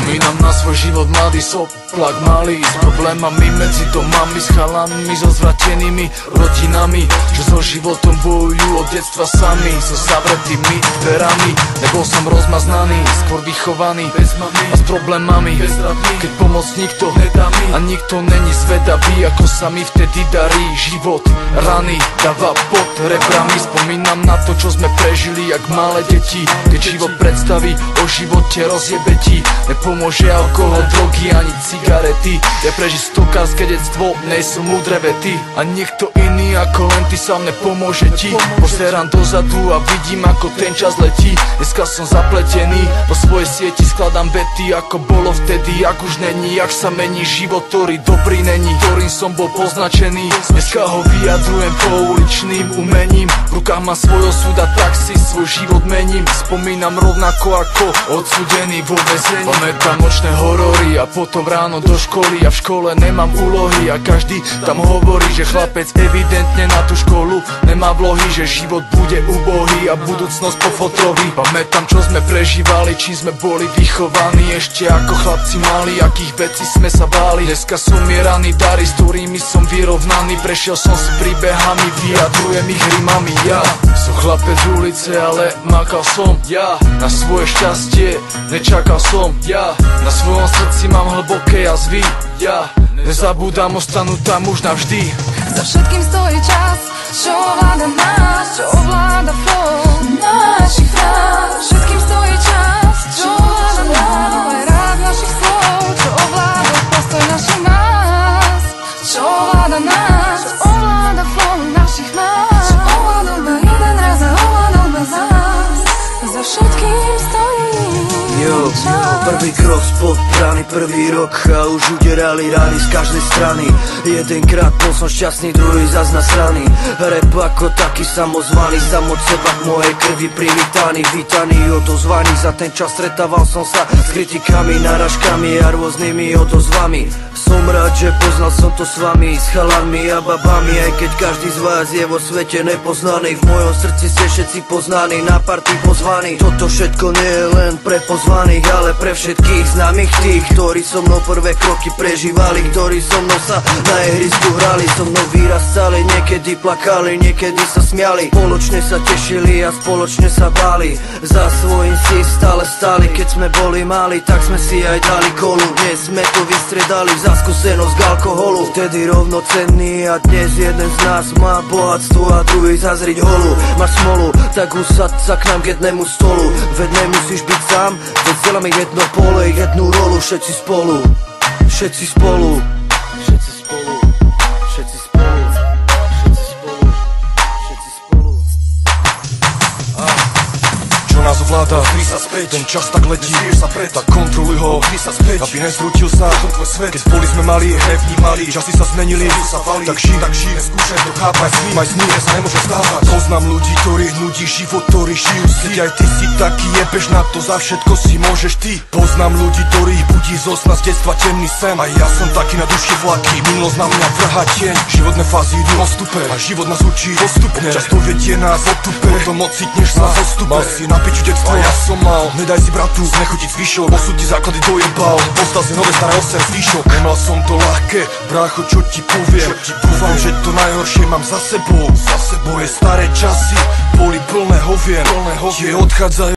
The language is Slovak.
Spomínam na svoj život mladý, soplak malý, s problémami medzi domami, s chalanmi, so zvratenými rodinami, čo so životom bojujú od detstva sami, so zavretými dverami. Nebol som rozmaznaný, skôr vychovaný a s problémami, keď pomoc nikto nedá mi a nikto není zvedavý, ako sa mi vtedy darí. Život rany dáva pod rebrami. Spomínam na to, čo sme prežili jak malé deti, keď život predstaví o živote rozjebe ti. Nepomôže alkohol, drogy ani cigarety. Ja prežiť stokárske detstvo, nejsú múdre vety a niekto iný ako len ty sám nepomôže ti. Pozerám dozadu a vidím, ako ten čas letí. Dneska som zapletený, po svojej sieti skladám vety, ako bolo vtedy, ak už není, jak sa mení život, ktorý dobrý není, ktorým som bol poznačený. Dneska ho vyjadrujem pouličným umením, v rukách mám svoj osud a tak si svoj život mením. Spomínam rovnako ako odsudený vo väzení. Pamätám nočné horory a potom ráno do školy a v škole nemám úlohy a každý tam hovorí, že chlapec evidentne na tú školu nemá vlohy, že život bude ubohý a budúcnosť po fotrovi. Pamätám, čo sme prežívali, čím sme boli vychovaní, ešte ako chlapci mali, akých vecí sme sa báli. Dneska som mieraný dary, s ktorými som vyrovnaný, prešiel som s príbehami, vyjadrujem ich rimami. Ja som chlapec z ulice, ale makal som ja na svoje šťastie, nečakal som ja, na svojom srdci mám hlboké jazvy. Ja nezabúdam, ostanú tam už navždy. Za všetkým stojí čas, čo ovláda nás, čo ovláda flow našich frás. Za všetkým stojí čas, čo ovláda nás, aj rád našich slov, čo ovláda postoj našich nás, čo ovláda nás, čo ovláda flow našich nás, čo ovládol ma jeden raz a ovládol ma zás. Za všetkým stojí čas. Prvý krok spod brány, prvý rok a už uderali rány z každej strany. Jedenkrát bol som šťastný, druhý zas nasraný. Rap ako taký samozvaný, sám od seba k mojej krvi privítaný, vítaný, odozvaný. Za ten čas stretával som sa s kritikami, náražkami a rôznymi odozvami. Som rád, že poznal som to s vami, s chalanmi a babami, aj keď každý z vás je vo svete nepoznaný. V mojom srdci ste všetci poznaní, na party pozvaní. Toto všetko nie je len pre pozvaných, ale pre všetkých známych, tých, ktorí so mnou prvé kroky prežívali, ktorí so mnou sa na ihrisku hrali, so mnou vyrastali, niekedy plakali, niekedy sa smiali, spoločne sa tešili a spoločne sa báli. Za svojím si stále stáli, keď sme boli mali, tak sme si aj dali kolu. Dnes sme to vystredali za skúsenosť k alkoholu, vtedy rovnocenný a dnes jeden z nás má bohatstvo a druhý zazriť holu. Máš smolu, tak usaď sa k nám k jednému stolu, veď nemusíš byť sám, veď zdieľame jedno pole, jednu rolu, všetci spolu, všetci spolu, všetci spolu, všetci spolu, všetci spolu, všetci spolu. Čo nás ovláda, ten čas tak letí, tak kontroluj ho, aby nezrútil sa tvoj svet. Keď boli sme mali, nevnímali, časy sa zmenili, tak žij, neskúšaj to chápať, maj sny, sa nemôže stávať. Poznám ľudí, ktorých nudí život, ktorí žijú si. Keď aj ty si taký, jebeš na to, za všetko si môžeš ty. Poznám ľudí, ktorých budí zo sna z detstva temný sen, a ja som taký na duši vlaky, minulosť na mňa vrhá tieň. Životné fázy idú postupe a život nás učí postupne, často vedie nás otupe, potom ocitneš sa v ostupe. Mal si na piču detstvo, ja som mal, nedaj si bratu, znechutiť zvyšok, osud ti základy dojebal, postal si nové staré oser zvyšok. Nemal som to ľahké, brácho, čo ti poviem, dúfam, že to najhoršie mám za sebou. Moje staré časy boli plné hovien, tie odchádzajú